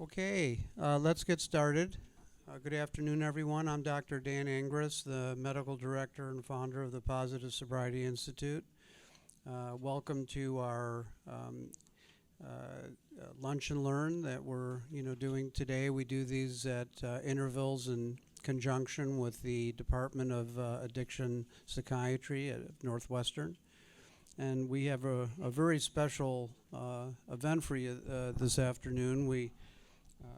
Okay, let's get started. Good afternoon, everyone. I'm Dr. Dan Ingres, the medical director and founder of the Positive Sobriety Institute. Welcome to our lunch and learn that we're doing today. We do these at intervals in conjunction with the Department of Addiction Psychiatry at Northwestern. And we have a very special event for you this afternoon. We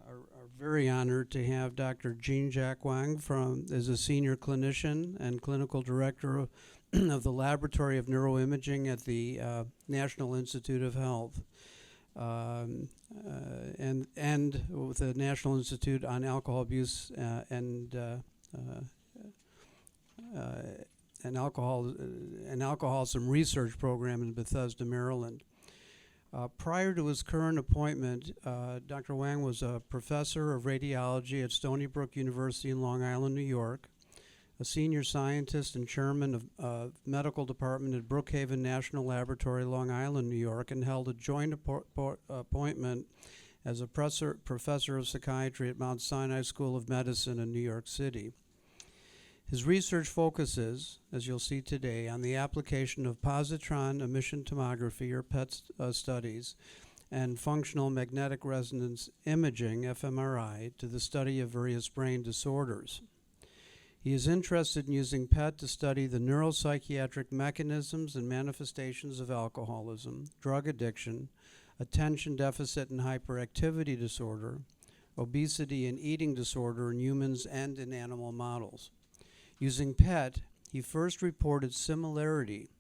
are very honored to have Dr. Jean-Jacques Wang as a senior clinician and clinical director of the Laboratory of Neuroimaging at the National Institute of Health, and with the National Institute on Alcohol Abuse and alcoholism research program in Bethesda, Maryland. Prior to his current appointment, Dr. Wang was a professor of radiology at Stony Brook University in Long Island, New York, a senior scientist and chairman of medical department at Brookhaven National Laboratory, Long Island, New York, and held a joint appointment as a professor of psychiatry at Mount Sinai School of Medicine in New York City. His research focuses, as you'll see today, on the application of positron emission tomography, or PET studies, and functional magnetic resonance imaging, fMRI, to the study of various brain disorders. He is interested in using PET to study the neuropsychiatric mechanisms and manifestations of alcoholism, drug addiction, attention deficit and hyperactivity disorder, obesity and eating disorder in humans and in animal models. Using PET, he first reported similarity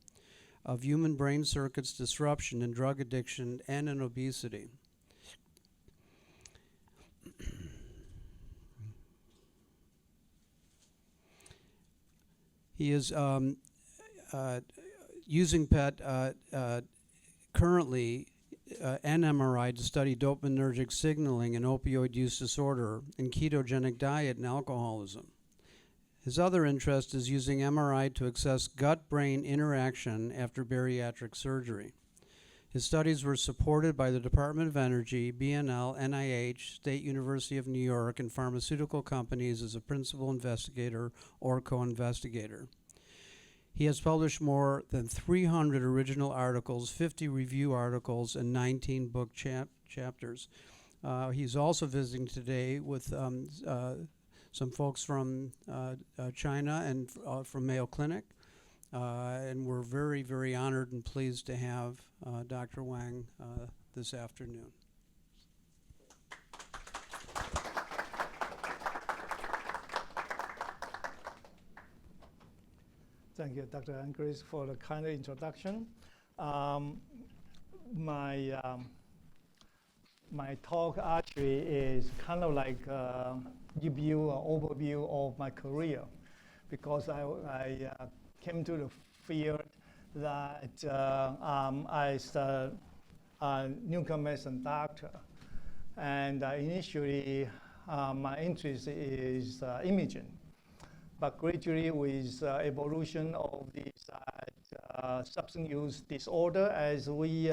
of human brain circuits disruption in drug addiction and in obesity. He is using PET currently and MRI to study dopaminergic signaling in opioid use disorder, in ketogenic diet, and alcoholism. His other interest is using MRI to assess gut-brain interaction after bariatric surgery. His studies were supported by the Department of Energy, BNL, NIH, State University of New York, and pharmaceutical companies as a principal investigator or co-investigator. He has published more than 300 original articles, 50 review articles, and 19 book chapters. He's also visiting today with some folks from China and from Mayo Clinic, and we're very, very honored and pleased to have Dr. Wang this afternoon. Thank you, Dr. Ingres, for the kind introduction. My talk actually is kind of like give you an overview of my career, because I came to the field that I started a nuclear medicine doctor, and initially my interest is imaging, but gradually with evolution of this substance use disorder, as we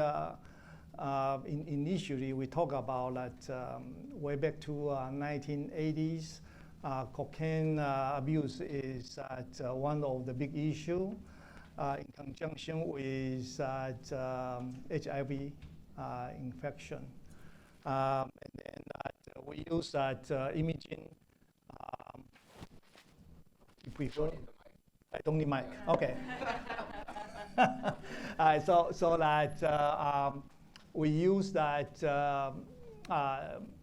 initially we talk about that way back to 1980s, cocaine abuse is one of the big issue in conjunction with HIV infection. And then we use that imaging. If we go, I don't need mic. Okay. So that we use that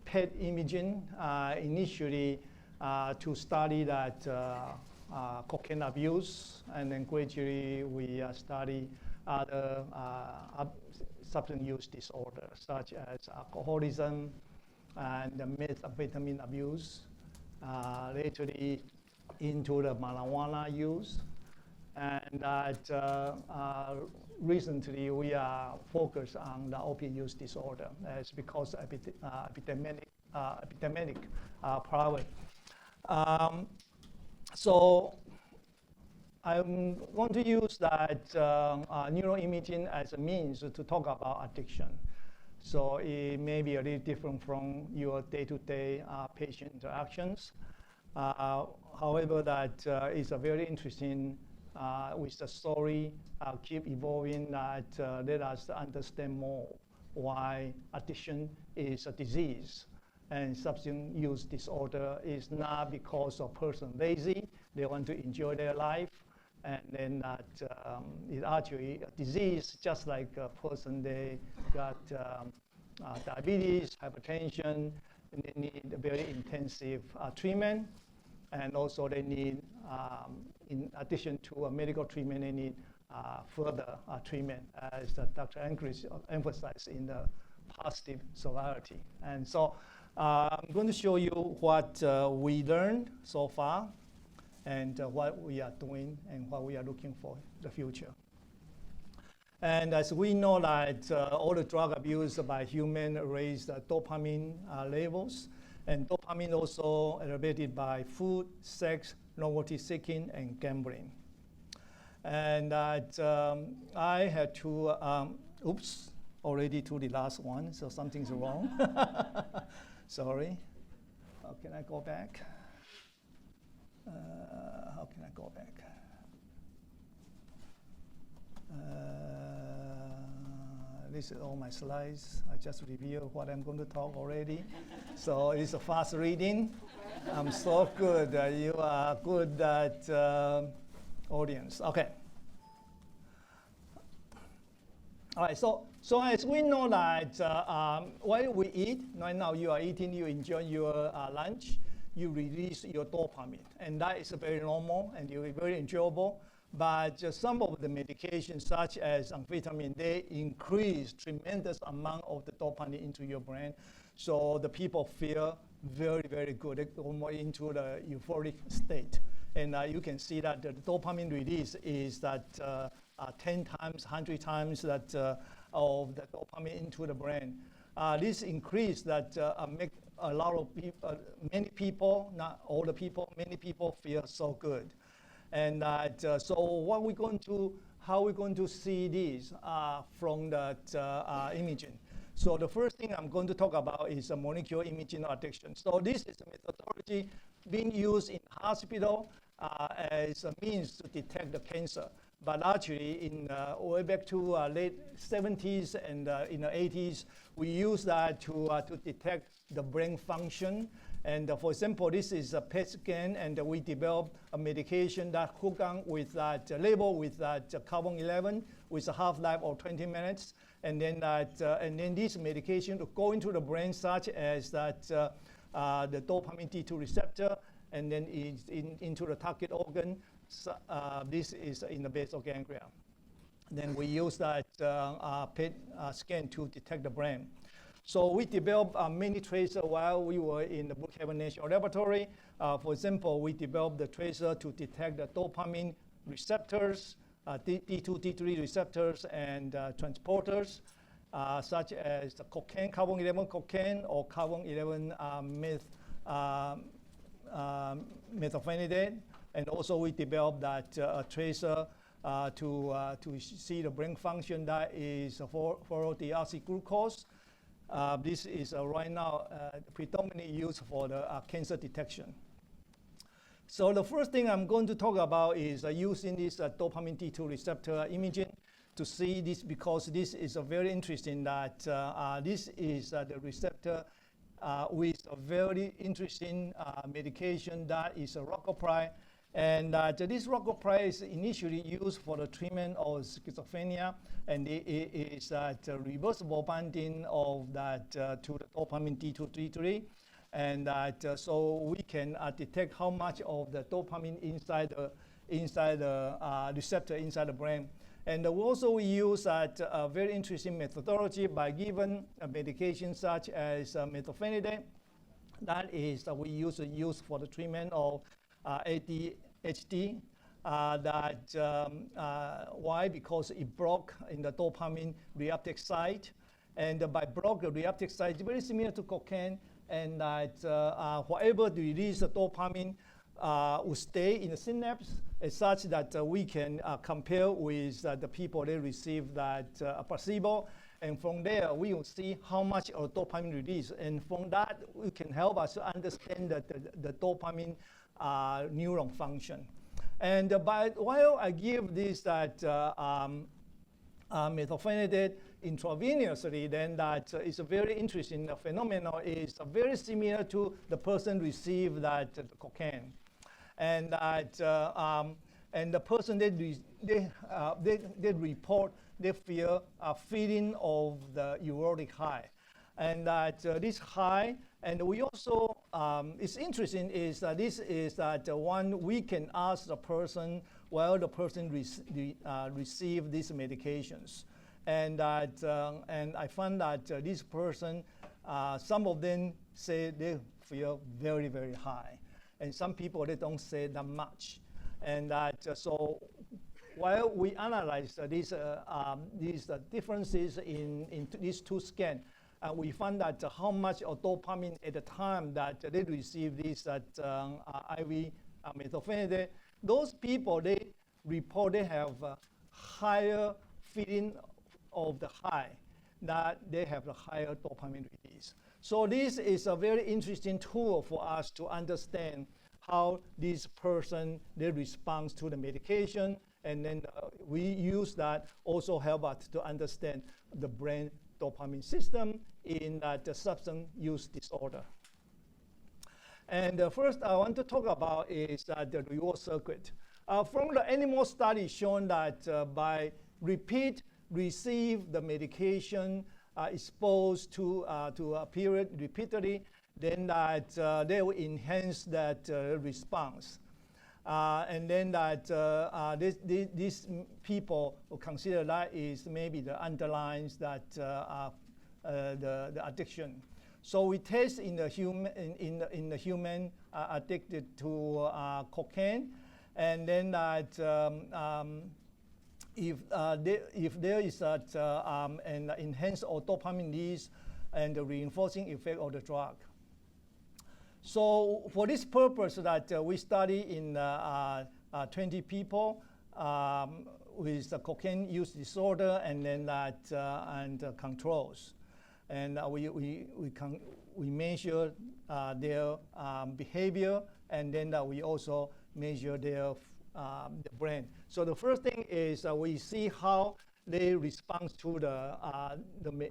PET imaging initially to study that cocaine abuse, and then gradually we study other substance use disorders such as alcoholism and the methamphetamine abuse, lately into the marijuana use. And that recently we are focused on the opioid use disorder as because epidemic problem. So I'm going to use that neuroimaging as a means to talk about addiction. So it may be a little different from your day-to-day patient interactions. However, that is a very interesting with the story keep evolving that let us understand more why addiction is a disease and substance use disorder is not because of person lazy, they want to enjoy their life, and then that is actually a disease just like a person they got diabetes, hypertension, and they need a very intensive treatment, and also they need, in addition to a medical treatment, they need further treatment, as Dr. Anchorage emphasized in the positive sobriety. And so I'm going to show you what we learned so far and what we are doing and what we are looking for in the future. And as we know that all the drug abuse by human raise the dopamine levels, and dopamine also elevated by food, sex, novelty seeking, and gambling. And that I had to, oops, already to the last one, so something's wrong. Sorry. How can I go back? How can I go back? This is all my slides. I just revealed what I'm going to talk already. So it's a fast reading. I'm so good. You are good at audience. Okay. All right, so as we know that while we eat, right now you are eating, you enjoy your lunch, you release your dopamine. And that is very normal and very enjoyable. But some of the medications, such as amphetamine, they increase tremendous amount of the dopamine into your brain. So the people feel very, very good. They go more into the euphoric state. And you can see that the dopamine release is that 10 times, 100 times that of the dopamine into the brain. This increase that make a lot of people, many people, not all the people, many people feel so good. And so what we're going to, how we're going to see this from that imaging. So the first thing I'm going to talk about is a molecular imaging addiction. So this is a methodology being used in hospital as a means to detect the cancer. But actually, in way back to late 70s and in the 80s, we use that to detect the brain function. And for example, this is a PET scan, and we developed a medication that hook on with that label with that carbon-11 with a half-life of 20 minutes. And then this medication will go into the brain, such as that the dopamine D2 receptor, and then into the target organ. So, this is in the basal ganglia. Then we use that PET scan to detect the brain. So we developed many tracers while we were in the Brookhaven National Laboratory. For example, we developed the tracer to detect the dopamine receptors, D2, D3 receptors, and transporters, such as the cocaine, carbon-11 cocaine, or carbon-11 methylphenidate. And also we developed that tracer to see the brain function that is for deoxyglucose. This is right now predominantly used for the cancer detection. So the first thing I'm going to talk about is using this dopamine D2 receptor imaging to see this, because this is very interesting that this is the receptor with a very interesting medication that is a rocopri. And this rocopri is initially used for the treatment of schizophrenia, and it is a reversible binding of that to the dopamine D2, D3, and so we can detect how much of the dopamine inside the receptor inside the brain. And we use a very interesting methodology by giving a medication such as methylphenidate. That is we use for the treatment of ADHD. Why? Because it broke in the dopamine reuptake site, and by block the reuptake site, it's very similar to cocaine, and whatever release the dopamine will stay in the synapse, as such that we can compare with the people that receive that placebo, And from there, we will see how much of dopamine release. And from that, it can help us to understand the dopamine neuron function. And while I give this methylphenidate intravenously, then that is a very interesting phenomenon. It's very similar to the person received that cocaine, and that and the person they report they feel a feeling of the erotic high, and that this high. And we also, it's interesting is that this is that one we can ask the person while the person receive these medications. And that, and I found that this person, some of them say they feel very, very high. And some people, they don't say that much. And that, so while we analyze these differences in these two scans, we found that how much of dopamine at the time that they receive this IV methylphenidate, those people, they report they have a higher feeling of the high, that they have a higher dopamine release. So this is a very interesting tool for us to understand how this person, they respond to the medication, and then we use that also help us to understand the brain dopamine system in the substance use disorder. And first I want to talk about is the reward circuit. From the animal study shown that by receive the medication exposed to a period repeatedly, then that they will enhance that response. And then that these people will consider that is maybe the underlines that the addiction. So we test in the human addicted to cocaine, and then that if there is an enhanced or dopamine release and the reinforcing effect of the drug. So for this purpose that we study in 20 people with the cocaine use disorder, and then that and controls, and we measure their behavior, and then we also measure their the brain. So the first thing is we see how they respond to the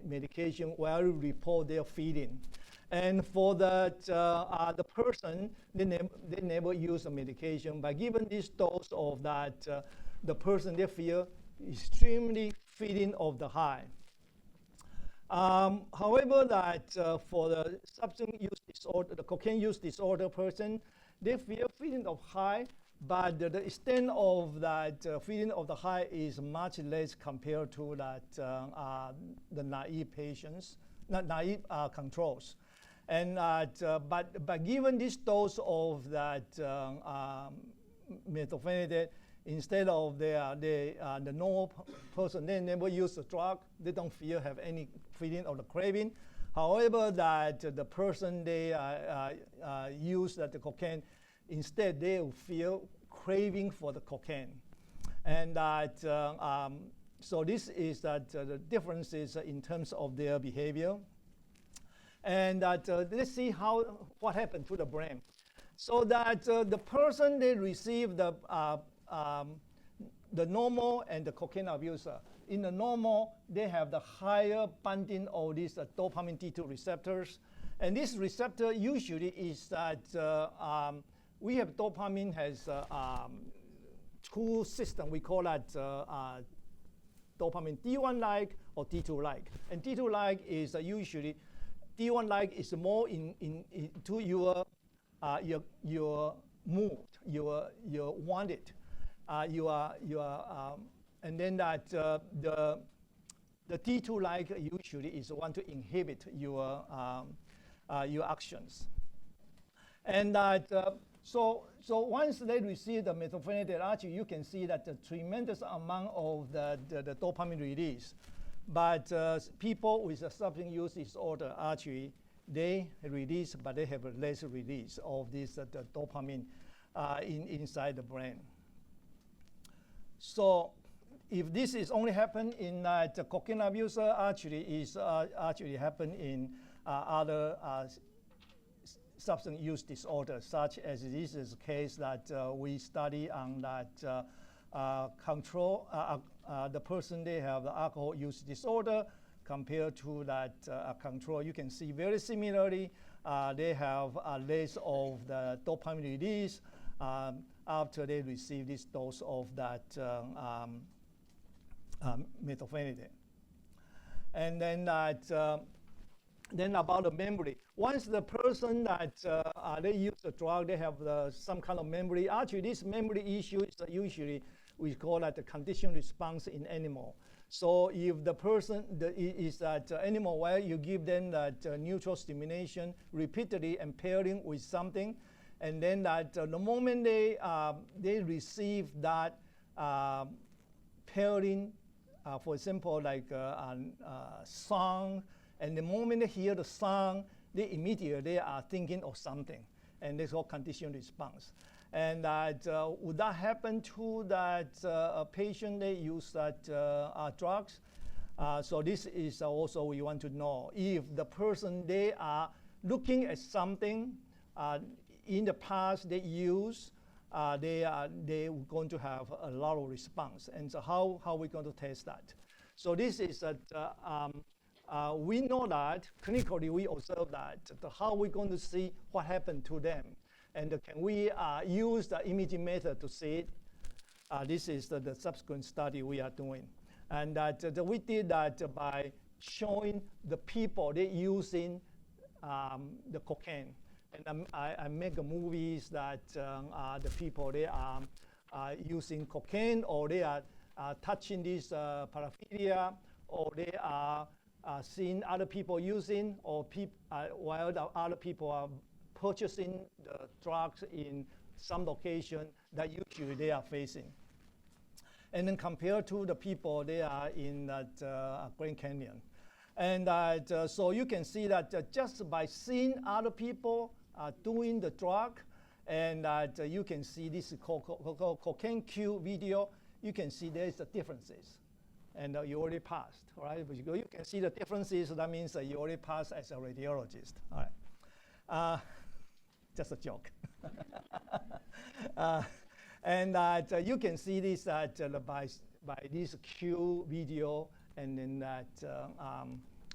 medication while we report their feeling. And for that, the person, they never use the medication. By giving this dose of that, the person, they feel extremely feeling of the high. However, that for the substance use disorder, the cocaine use disorder person, they feel feeling of high, but the extent of that feeling of the high is much less compared to that the naive patients, naive controls. And but given this dose of that methylphenidate, instead of the normal person, they never use the drug, they don't have any feeling of the craving. However, that the person they use the cocaine, instead they will feel craving for the cocaine. And that so this is that the differences in terms of their behavior. And that let's see what happened to the brain. So that the person they receive the normal and the cocaine abuser. In the normal, they have the higher binding of these dopamine D2 receptors, and this receptor usually is that we have dopamine has two systems. We call that dopamine D1-like or D2-like, and D2-like is usually D1-like is more into your mood, your wanted, and then that the D2-like usually is want to inhibit your actions, and that so once they receive the methylphenidate, actually you can see that the tremendous amount of the dopamine release. But people with a substance use disorder, actually, they release, but they have a less release of this the dopamine inside the brain. So if this is only happen in the cocaine abuser, actually is actually happen in other substance use disorders, such as this is a case that we study on that the person, they have the alcohol use disorder compared to that control. You can see very similarly, they have less of the dopamine release after they receive this dose of that methylphenidate. And then that, then about the memory. Once the person that they use the drug, they have some kind of memory. Actually, this memory issue is usually we call that the conditioned response in animal. So if the person is that animal where you give them that neutral stimulation repeatedly and pairing with something, and then that the moment they receive that pairing, for example, like a song, and the moment they hear the song, they immediately are thinking of something, and that's called conditioned response. And that would that happen to that a patient they use that drugs? So this is also we want to know if the person they are looking at something in the past they use, they going to have a lot of response. And so how are we going to test that? So this is that we know that clinically we observe that how we're going to see what happened to them. And can we use the imaging method to see it? This is the subsequent study we are doing. And that we did that by showing the people they using the cocaine. And I make movies that the people they are using cocaine, or they are touching this paraphilia, or they are seeing other people using, or while the other people are purchasing the drugs in some location that usually they are facing. And then compared to the people they are in that Grand Canyon. And so you can see that just by seeing other people doing the drug, and you can see this is called cocaine Q video, you can see there's the differences. And you already passed, right? But you can see the differences, so that means that you already passed as a radiologist. All right. Just a joke. And you can see this by this Q video, and then that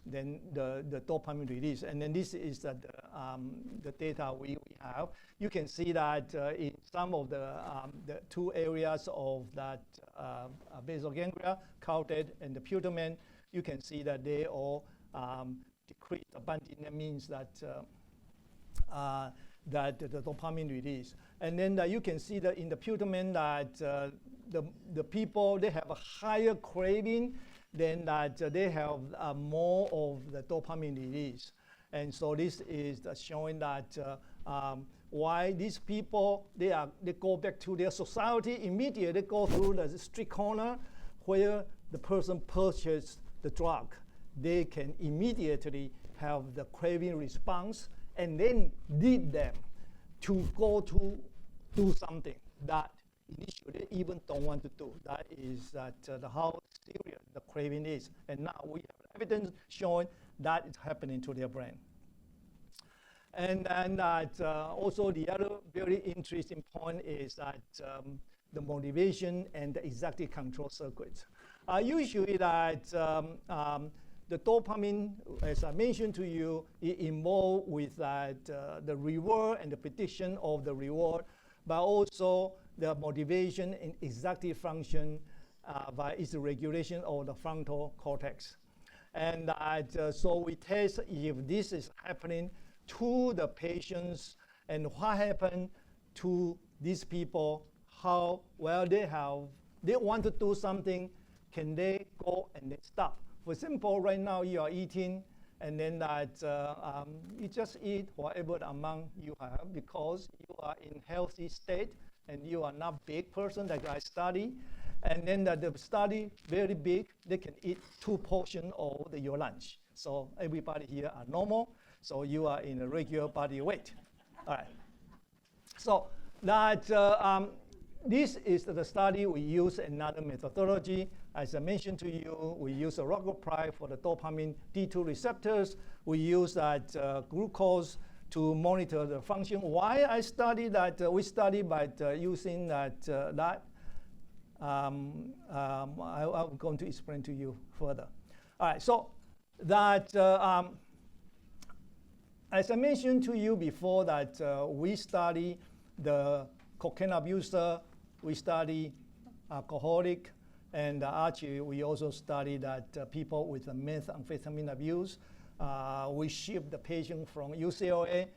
then the dopamine release, and then this is the data we have. You can see that in some of the two areas of that basal ganglia, caudate and the putamen, you can see that they all decrease abundantly. That means that that the dopamine release. And then you can see that in the putamen that the people, they have a higher craving, then that they have more of the dopamine release. And so this is showing that why these people, they go back to their society, immediately go through the street corner where the person purchased the drug. They can immediately have the craving response, and then lead them to go to do something that initially they even don't want to do. That is how serious the craving is. And now we have evidence showing that is happening to their brain. And also the other very interesting point is that the motivation and the executive control circuits. Usually that the dopamine, as I mentioned to you, is involved with the reward and the prediction of the reward, but also the motivation and executive function by its regulation of the frontal cortex. And so we test if this is happening to the patients, and what happened to these people, how well they want to do something, can they go and then stop? For example, right now you are eating, and then you just eat whatever amount you have because you are in healthy state and you are not big person like I study. And then the study very big, they can eat 2 portions of your lunch. So everybody here are normal, so you are in a regular body weight. All right. So that this is the study we use another methodology As I mentioned to you, we use a rockopride for the dopamine D2 receptors. We use that glucose to monitor the function. Why I study that? We study by using that. I'm going to explain to you further. All right, so that as I mentioned to you before, that we study the cocaine abuser, we study alcoholic, and actually we also study that people with methamphetamine abuse. We ship the patient from UCLA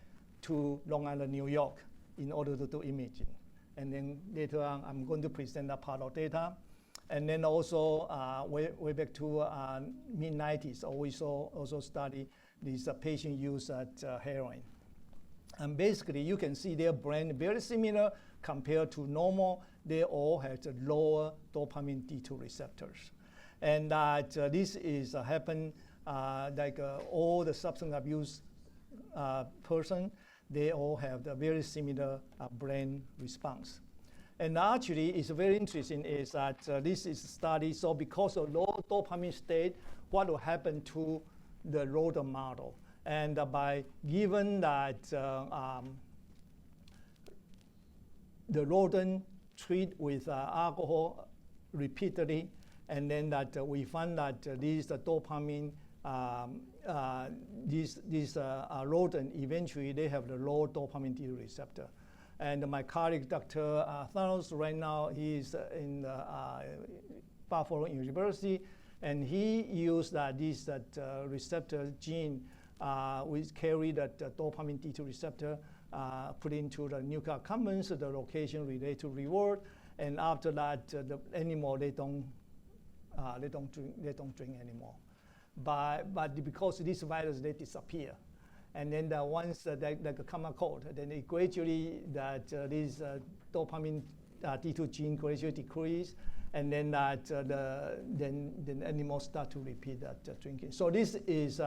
to Long Island, New York, in order to do imaging. And then later on, I'm going to present a part of data. And then also, way back to mid-90s, we also study these patient use at heroin. And basically, you can see their brain very similar compared to normal. They all have the lower dopamine D2 receptors. And that this is happen like all the substance abuse person, they all have the very similar brain response. And actually, it's very interesting is that this is a study. So because of low dopamine state, what will happen to the rodent model? And by given that the rodent treat with alcohol repeatedly, and then that we find that these dopamine, these rodent, eventually they have the low dopamine D receptor. And my colleague, Dr. Thanos, right now, he's in Buffalo University, and he used this receptor gene which carry that dopamine D2 receptor, put into the nuclear accumbens, the location related to reward, and after that, the animal they don't drink anymore. But because this virus they disappear, and then once they come a cold, then it gradually this dopamine D2 gene gradually decrease, and then then animals start to repeat that drinking. So this is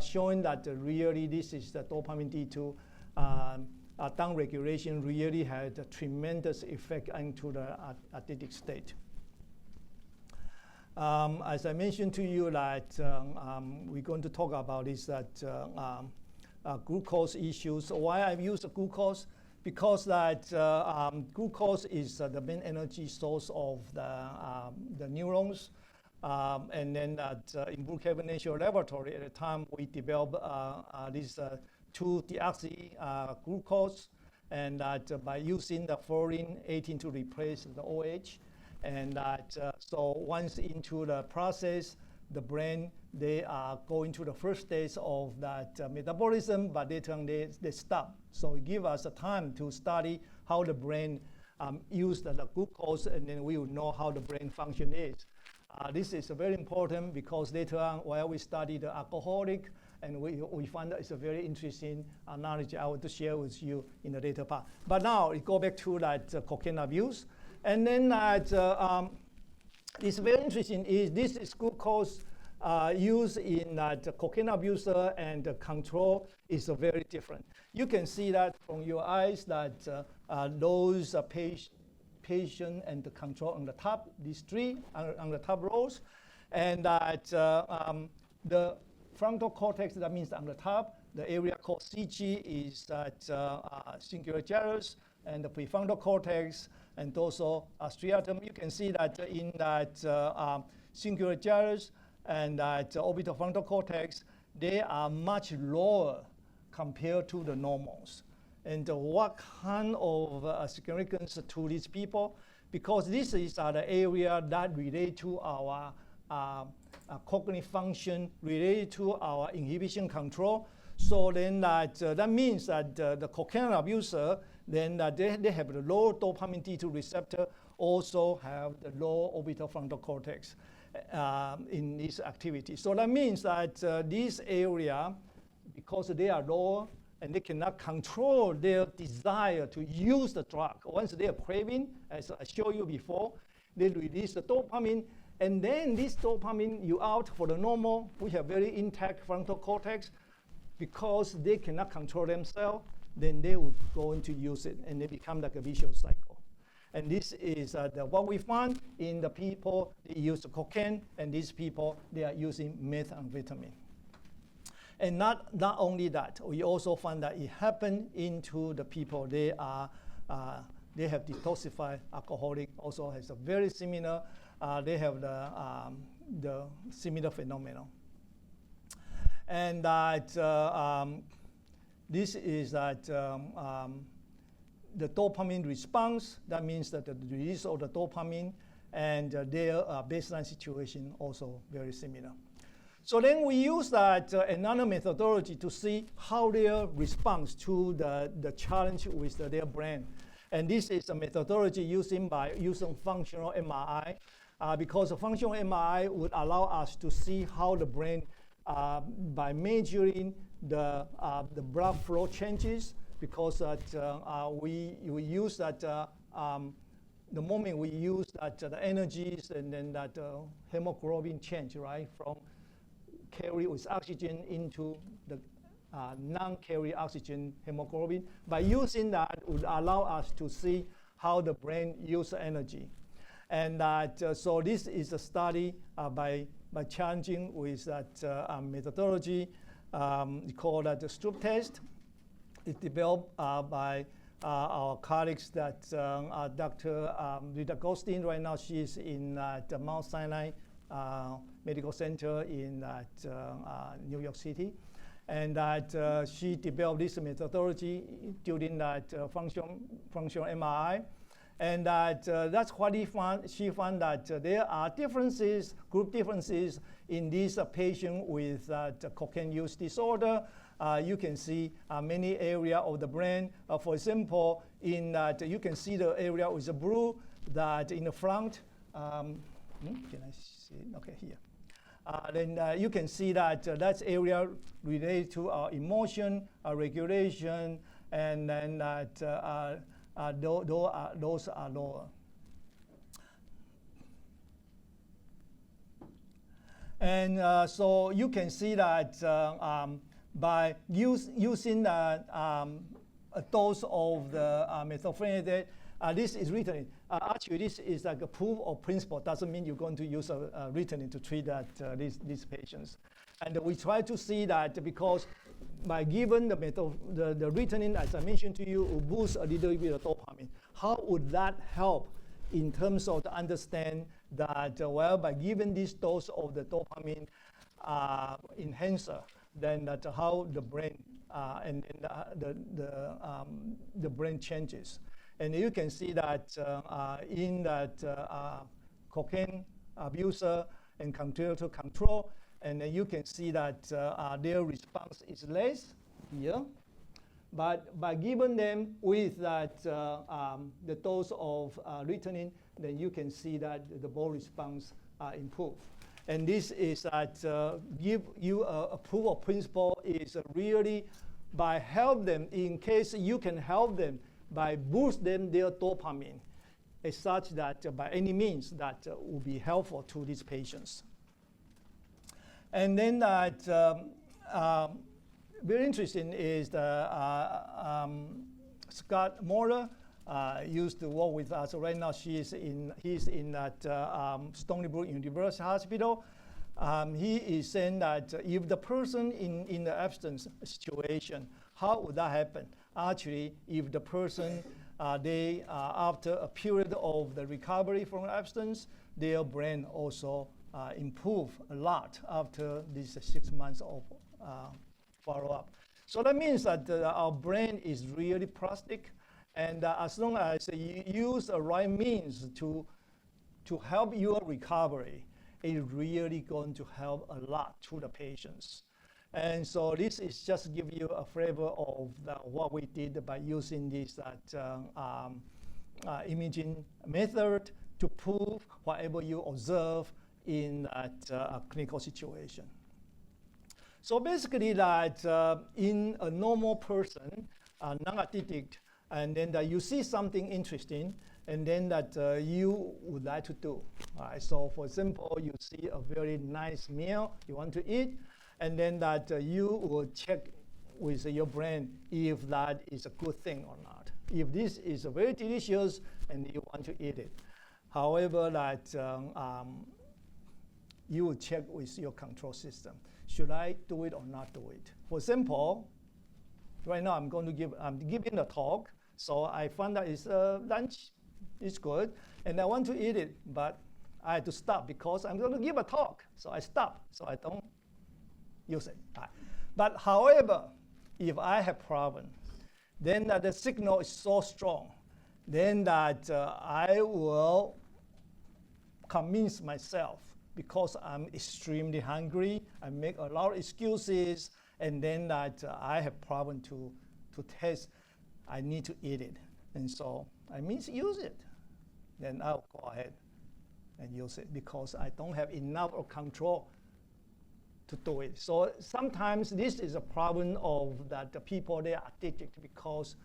showing that really this is the dopamine D2 downregulation really had a tremendous effect into the addictive state. As I mentioned to you, that we're going to talk about is that glucose issues. Why I use glucose? Because that glucose is the main energy source of the neurons. And then in Brookhaven National Laboratory at the time, we developed this 2-deoxy glucose, and that by using the fluorine 18 to replace the OH. And that so once into the process, the brain, they are going to the first stage of that metabolism, but later on they stop. So it gives us a time to study how the brain use the glucose, and then we will know how the brain function is. This is very important because later on, while we study the alcoholic, and we find that it's a very interesting knowledge I want to share with you in the later part. But now we go back to that cocaine abuse. And then it's very interesting is this is glucose used in that cocaine abuser and the control is very different. You can see that from your eyes that those patient and the control on the top, these three on the top rows, and that the frontal cortex, that means on the top, the area called CG is that cingulate gyrus, and the prefrontal cortex, and also striatum. You can see that in that cingulate gyrus and that orbital frontal cortex, they are much lower compared to the normals. And what kind of significance to these people? Because this is the area that relate to our cognitive function, related to our inhibition control. So then that means that the cocaine abuser, then they have the low dopamine D2 receptor, also have the low orbital frontal cortex in this activity. So that means that this area, because they are lower and they cannot control their desire to use the drug. Once they are craving, as I showed you before, they release the dopamine, and then this dopamine, you out for the normal, we have very intact frontal cortex. Because they cannot control themselves, then they will go into use it, and they become like a vicious cycle. And this is what we found in the people that use cocaine, and these people, they are using methamphetamine. And not only that, we also found that it happened into the people. They have detoxified alcoholic, also has a very similar, they have the similar phenomenon. And that this is that the dopamine response, that means that the release of the dopamine and their baseline situation also very similar. So then we use that another methodology to see how their response to the challenge with their brain. And this is a methodology using functional MRI, because a functional MRI would allow us to see how the brain, by measuring the blood flow changes, because we use that the moment we use that the energies and then that hemoglobin change, right, from carry with oxygen into the non-carry oxygen hemoglobin. By using that would allow us to see how the brain uses energy. And so this is a study by challenging with that methodology called the Stroop test. It's developed by our colleagues that Dr. Rita Goldstein, right now she's in the Mount Sinai Medical Center in New York City. And that she developed this methodology during that functional MRI. And that's what she found that there are differences, group differences in this patient with cocaine use disorder. You can see many areas of the brain. For example, in that you can see the area with the blue that in the front. Can I see? Okay, here. Then you can see that that's area related to our emotion, our regulation, and then that those are lower. And so you can see that by using a dose of the methylphenidate, this is Ritalin. Actually, this is like a proof of principle. Doesn't mean you're going to use Ritalin to treat these patients. And we try to see that because by giving the Ritalin, as I mentioned to you, will boost a little bit of dopamine. How would that help in terms of to understand that, well, by giving this dose of the dopamine enhancer, then that how the brain and the brain changes. And you can see that in that cocaine abuser and continue to control, and then you can see that their response is less here. But by giving them with that the dose of Ritalin, then you can see that the bone response improve. And this is that give you a proof of principle is really by help them, in case you can help them by boost them their dopamine, as such that by any means that will be helpful to these patients. And then that very interesting is the Scott Moller used to work with us. Right now he's in that Stony Brook University Hospital. He is saying that if the person in the abstinence situation, how would that happen? Actually, if the person, they after a period of the recovery from abstinence, their brain also improve a lot after these 6 months of follow-up. So that means that our brain is really plastic, and as long as you use the right means to help your recovery, it's really going to help a lot to the patients. And so this is just give you a flavor of what we did by using this imaging method to prove whatever you observe in that clinical situation. So basically that in a normal person, non-addicted, and then that you see something interesting, and then that you would like to do. All right, so for example, you see a very nice meal you want to eat, and then that you will check with your brain if that is a good thing or not. If this is very delicious and you want to eat it. However, that you will check with your control system. Should I do it or not do it? For example, right now I'm giving a talk, so I found that it's lunch is good, and I want to eat it, but I had to stop because I'm going to give a talk. So I stop, so I don't use it. But however, if I have problem, then the signal is so strong, then that I will convince myself because I'm extremely hungry, I make a lot of excuses, and then that I have problem to test, I need to eat it. And so I misuse it. Then I'll go ahead and use it because I don't have enough of control to do it. So sometimes this is a problem of that the people, they are addicted because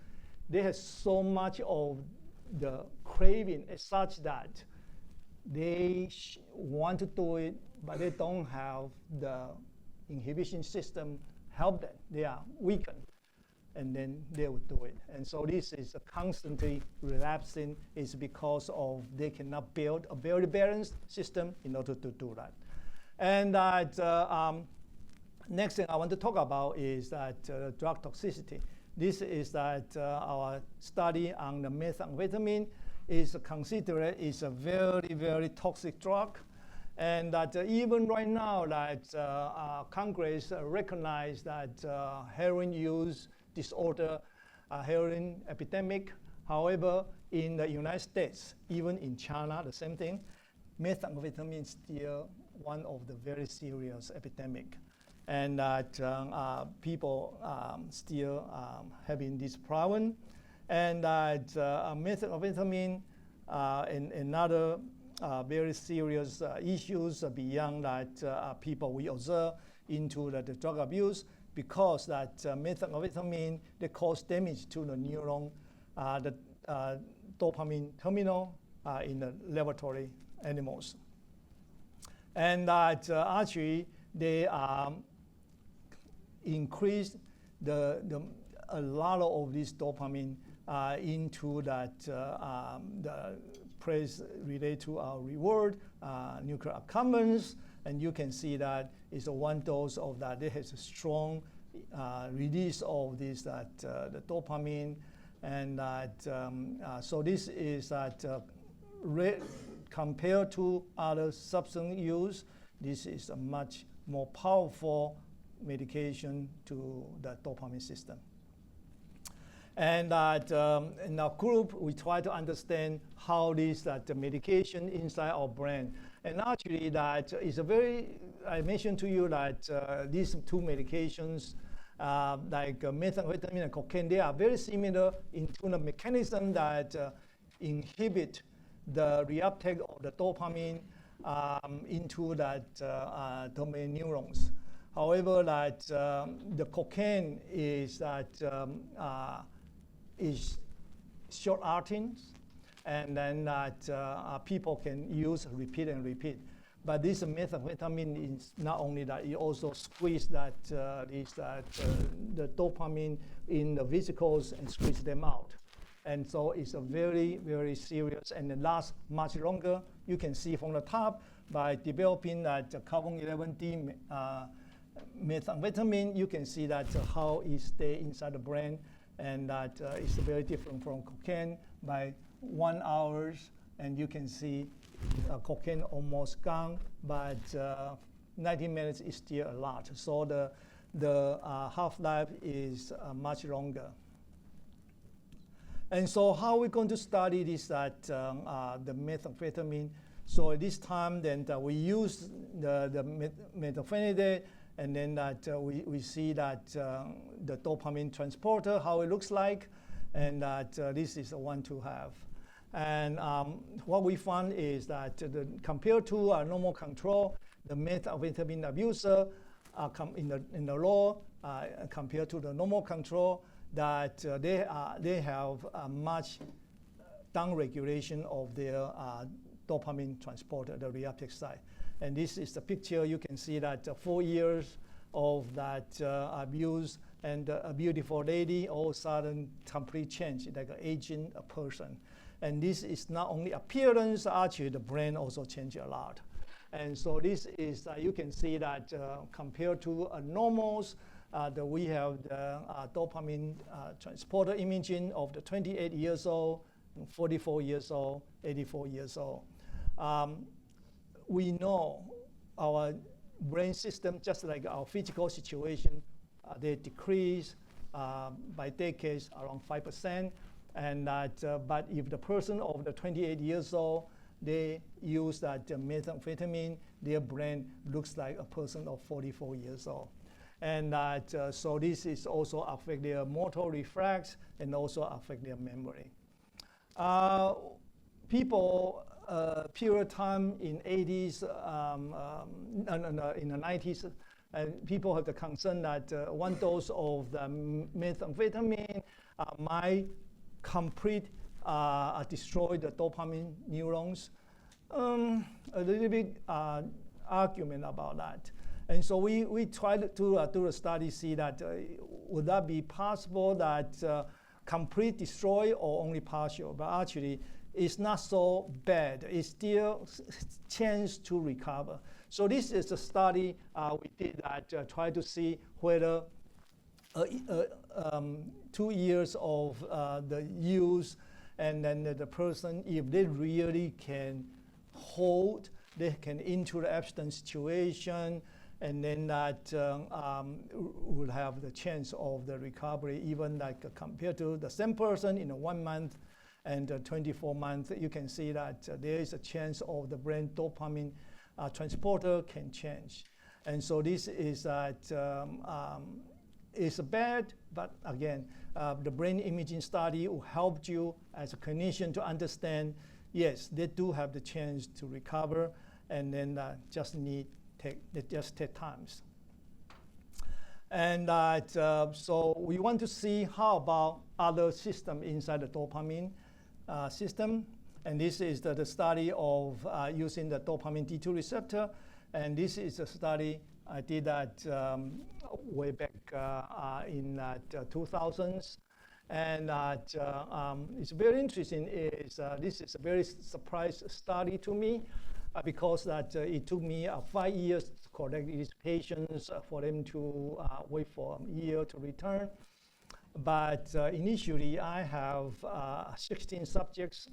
they have so much of the craving as such that they want to do it, but they don't have the inhibition system help them. They are weakened, and then they will do it. And so this is a constantly relapsing is because of they cannot build a very balanced system in order to do that. And next thing I want to talk about is that drug toxicity. This is that our study on the methamphetamine is considered is a very, very toxic drug. And that even right now that Congress recognize that heroin use disorder, heroin epidemic. However, in the United States, even in China, the same thing, methamphetamine is still one of the very serious epidemic. And that people still having this problem. And that methamphetamine and another very serious issues beyond that people we observe into the drug abuse because that methamphetamine, they cause damage to the neuron, the dopamine terminal in the laboratory animals. And that actually they increase a lot of this dopamine into that the praise related to our reward, nuclear accumbens, and you can see that is a one dose of that. It has a strong release of this the dopamine, and that so this is that compared to other substance use, this is a much more powerful medication to the dopamine system. And that in our group, we try to understand how this the medication inside our brain. And actually that is a very, I mentioned to you that these two medications, like methamphetamine and cocaine, they are very similar into the mechanism that inhibit the reuptake of the dopamine into that dopamine neurons. However, that the cocaine is that is short-acting, and then that people can use repeat and repeat. But this methamphetamine is not only that, it also squeeze that the dopamine in the vesicles and squeeze them out. And so it's a very, very serious and it lasts much longer. You can see from the top by developing that carbon 11D methamphetamine, you can see that how it stays inside the brain, and that it's very different from cocaine by 1 hour, and you can see cocaine almost gone, but 90 minutes is still a lot. So the half-life is much longer. And so how we're going to study this the methamphetamine. So this time then we use the methylphenidate, and then that we see that the dopamine transporter, how it looks like, and that this is the one to have. And what we found is that compared to a normal control, the methamphetamine abuser in the law compared to the normal control, that they have a much downregulation of their dopamine transporter, the reuptake side. And this is the picture. You can see that 4 years of that abuse, and a beautiful lady, all of a sudden complete change, like aging a person. And this is not only appearance, actually the brain also changes a lot. And so this is, you can see that compared to normals, we have the dopamine transporter imaging of the 28 years old, 44 years old, 84 years old. We know our brain system, just like our physical situation, they decrease by decades around 5%. And that, but if the person of the 28 years old, they use that methamphetamine, their brain looks like a person of 44 years old. And so this is also affect their motor reflex and also affect their memory. People, period of time in 80s, in the 90s, people have the concern that one dose of the methamphetamine might complete destroy the dopamine neurons. A little bit argument about that. And so we tried to do a study, see that would that be possible that complete destroy or only partial? But actually, it's not so bad. It's still chance to recover. So this is a study we did that try to see whether 2 years of the use, and then the person, if they really can hold, they can into the abstinence situation, and then that will have the chance of the recovery, even like compared to the same person in 1 month and 24 months, you can see that there is a chance of the brain dopamine transporter can change. And so this is that it's bad, but again, the brain imaging study will help you as a clinician to understand, yes, they do have the chance to recover, and then just take times. And so we want to see how about other system inside the dopamine system. And this is the study of using the dopamine D2 receptor. And this is a study I did that way back in 2000s. And it's very interesting. This is a very surprise study to me because that it took me 5 years to collect these patients for them to wait for a year to return. But initially, I have 16 subjects.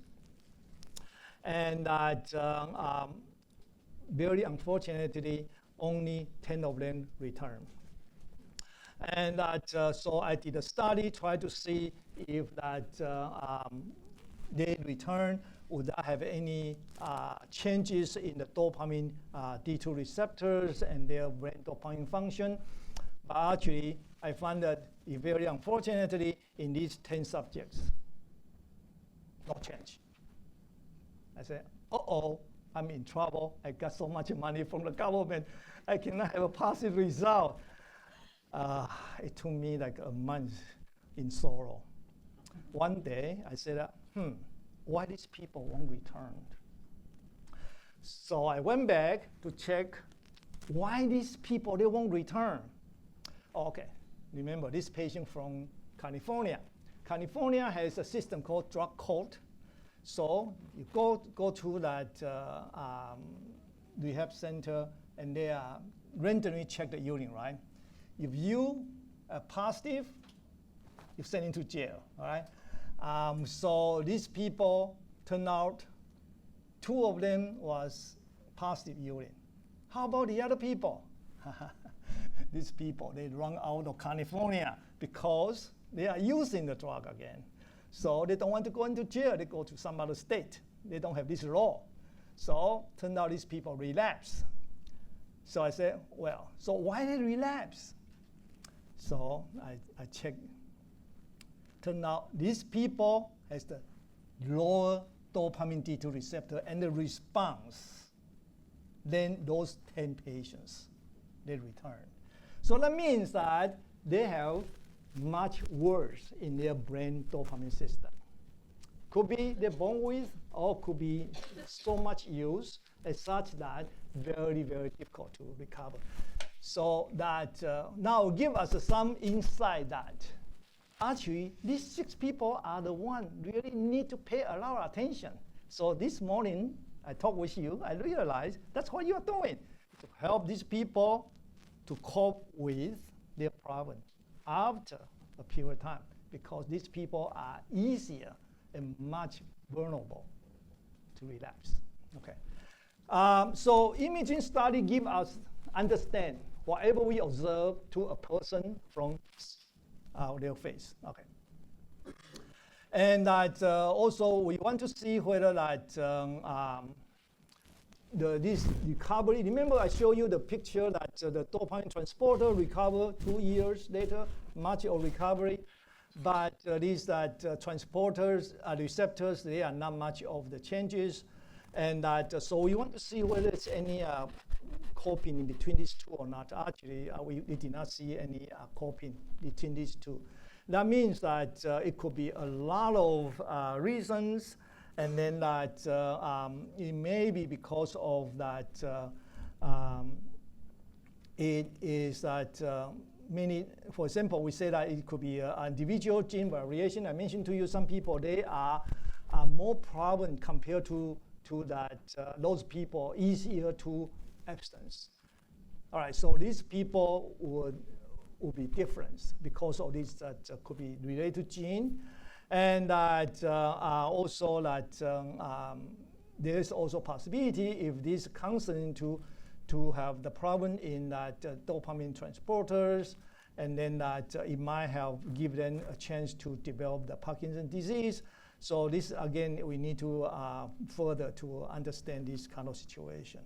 And very unfortunately, only 10 of them returned. And so I did a study, try to see if that they return, would I have any changes in the dopamine D2 receptors and their brain dopamine function. But actually, I found that very unfortunately, in these 10 subjects, no change. I said, uh-oh, I'm in trouble. I got so much money from the government. I cannot have a positive result. It took me like a month in sorrow. One day, I said, why these people won't return? So I went back to check why these people, they won't return. Okay, remember this patient from California. California has a system called drug court. So you go to that rehab center, and they randomly check the urine, right? If you are positive, you're sent into jail, all right? So these people turned out, 2 of them was positive urine. How about the other people? These people, they run out of California because they are using the drug again. So they don't want to go into jail. They go to some other state. They don't have this law. So turned out these people relapse. So I said, well, so why they relapse? So I checked. Turned out these people has the lower dopamine D2 receptor and the response than those 10 patients. They return. So that means that they have much worse in their brain dopamine system. Could be they're born with, or could be so much use as such that very, very difficult to recover. So that now give us some insight that actually these 6 people are the one really need to pay a lot of attention. So this morning I talked with you, I realized that's what you are doing, to help these people to cope with their problem after a period of time, because these people are easier and much vulnerable to relapse. Okay. So imaging study give us understand whatever we observe to a person from their face. Okay. And that also we want to see whether that this recovery, remember I showed you the picture that the dopamine transporter recover 2 years later, much of recovery, but these transporters, receptors, they are not much of the changes. And that, so we want to see whether there's any coping in between these two or not. Actually, we did not see any coping between these two. That means that it could be a lot of reasons, and then that it may be because of that it is that many, for example, we say that it could be an individual gene variation. I mentioned to you some people, they are more problem compared to that those people easier to abstinence. All right, so these people would be different because of this that could be related to gene, and that also that there is also possibility if this constant to have the problem in that dopamine transporters, and then that it might have given them a chance to develop the Parkinson's disease. So this, again, we need to further to understand this kind of situation.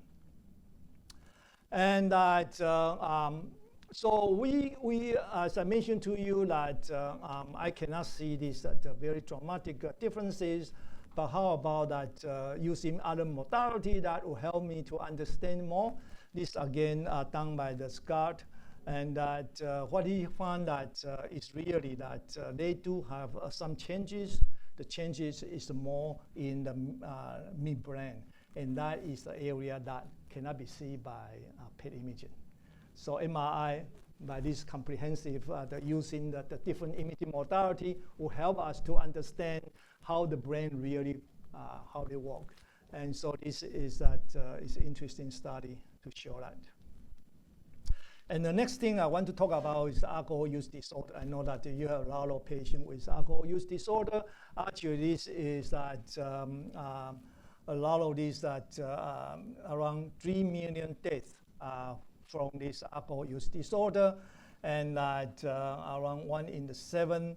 And that, so we as I mentioned to you, that I cannot see this very dramatic differences, but how about that using other modality that will help me to understand more? This, again, done by the Scott. And that what he found that is really that they do have some changes. The changes is more in the midbrain, and that is the area that cannot be seen by PET imaging. So MRI, by this comprehensive using the different imaging modality, will help us to understand how the brain really, how they work. And so this is that is an interesting study to show that. And the next thing I want to talk about is alcohol use disorder. I know that you have a lot of patients with alcohol use disorder. Actually, this is that a lot of these that around 3 million deaths from this alcohol use disorder, and that around 1 in 7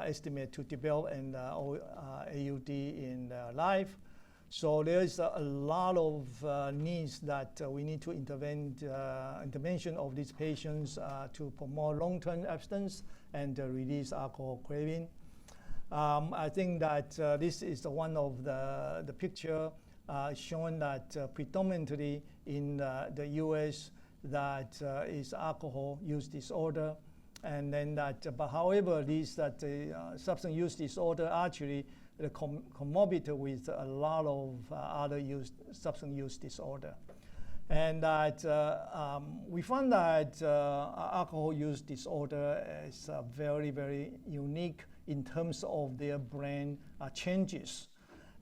estimate to develop an AUD in life. So there is a lot of needs that we need to intervention of these patients to promote long-term abstinence and release alcohol craving. I think that this is one of the picture showing that predominantly in the U.S. that is alcohol use disorder, and then that. But however, this that substance use disorder actually comorbid with a lot of other substance use disorder. And that we found that alcohol use disorder is very, very unique in terms of their brain changes.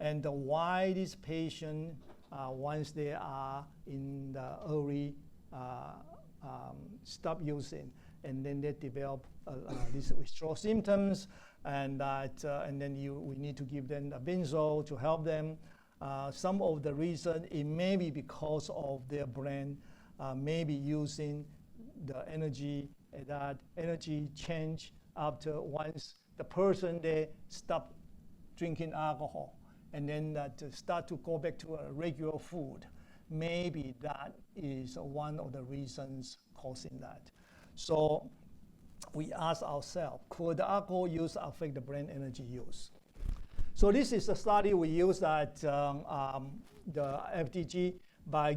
And why these patients, once they are in the early stop using, and then they develop these withdrawal symptoms, and that, and then we need to give them a benzo to help them. Some of the reason, it may be because of their brain maybe using the energy, that energy change after once the person, they stop drinking alcohol, and then that start to go back to a regular food. Maybe that is one of the reasons causing that. So we ask ourselves, could the alcohol use affect the brain energy use? So this is a study we use that the FDG by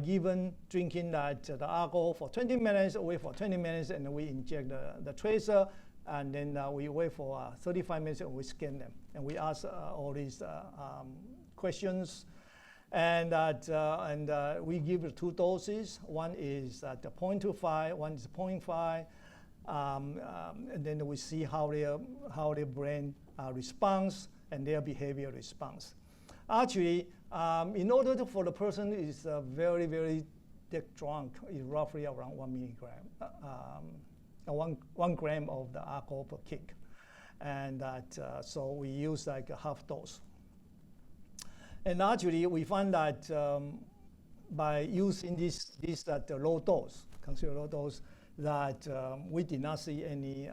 drinking the alcohol for 20 minutes, wait for 20 minutes, and then we inject the tracer, and then we wait for 35 minutes and we scan them. And we ask all these questions. And we give 2 doses. One is at the 0.25, one is 0.5. And then we see how their brain responds and their behavior response. Actually, in order for the person is very, very drunk, is roughly around 1 milligram, 1 gram of the alcohol per kick. And so we use like a half dose. And actually, we find that by using this at the low dose, consider low dose, that we did not see any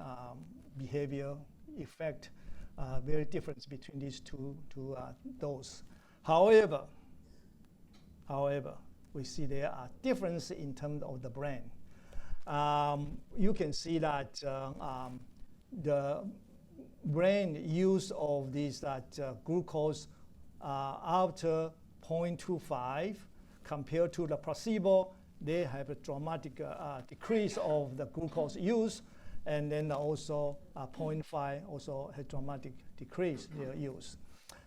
behavior effect, very difference between these two doses. However, we see there are differences in terms of the brain. You can see that the brain use of this glucose after 0.25 compared to the placebo, they have a dramatic decrease of the glucose use, and then also 0.5 also has dramatic decrease their use.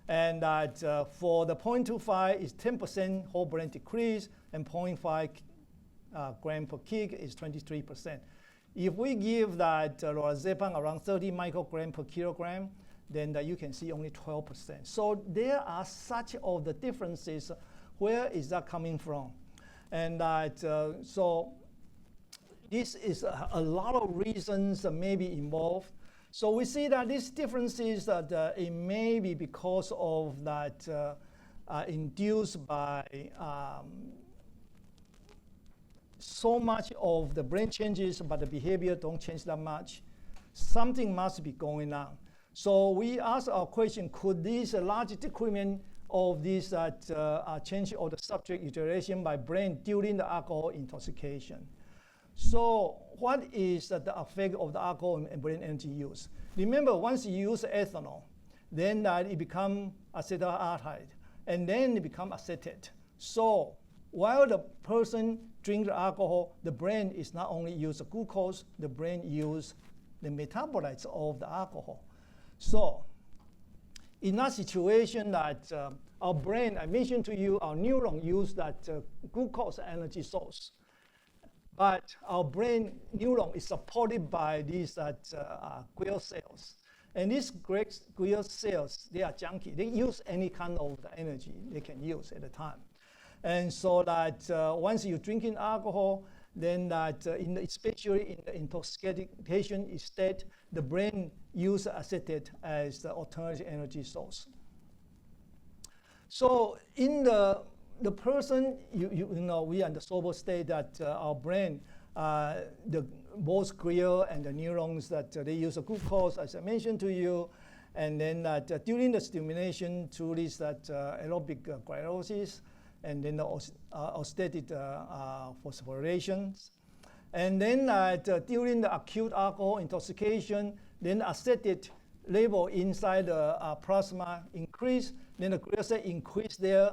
And that for the 0.25 is 10% whole brain decrease, and 0.5 gram per kg is 23%. If we give that lorazepam around 30 microgram per kilogram, then you can see only 12%. So there are such of the differences. Where is that coming from? And so this is a lot of reasons that may be involved. So we see that these differences that it may be because of that induced by so much of the brain changes, but the behavior don't change that much. Something must be going on. So we ask our question, could this large decrement of this change of the subject utilization by brain during the alcohol intoxication? So what is the effect of the alcohol and brain energy use? Remember, once you use ethanol, then it becomes acetaldehyde, and then it becomes acetate. So while the person drinks the alcohol, the brain is not only use the glucose, the brain use the metabolites of the alcohol. So in that situation that our brain, I mentioned to you, our neuron use that glucose energy source. But our brain neuron is supported by these glial cells. And these glial cells, they are junky. They use any kind of energy they can use at the time. And so that once you're drinking alcohol, then that especially in the intoxication state, the brain uses acetate as the alternative energy source. So in the person, you know, we are in the sober state that our brain, both glial and the neurons that they use the glucose, as I mentioned to you, and then during the stimulation through this aerobic glycolysis, and then the oxidative phosphorylations. And then during the acute alcohol intoxication, then acetate level inside the plasma increase, then the glial cell increase their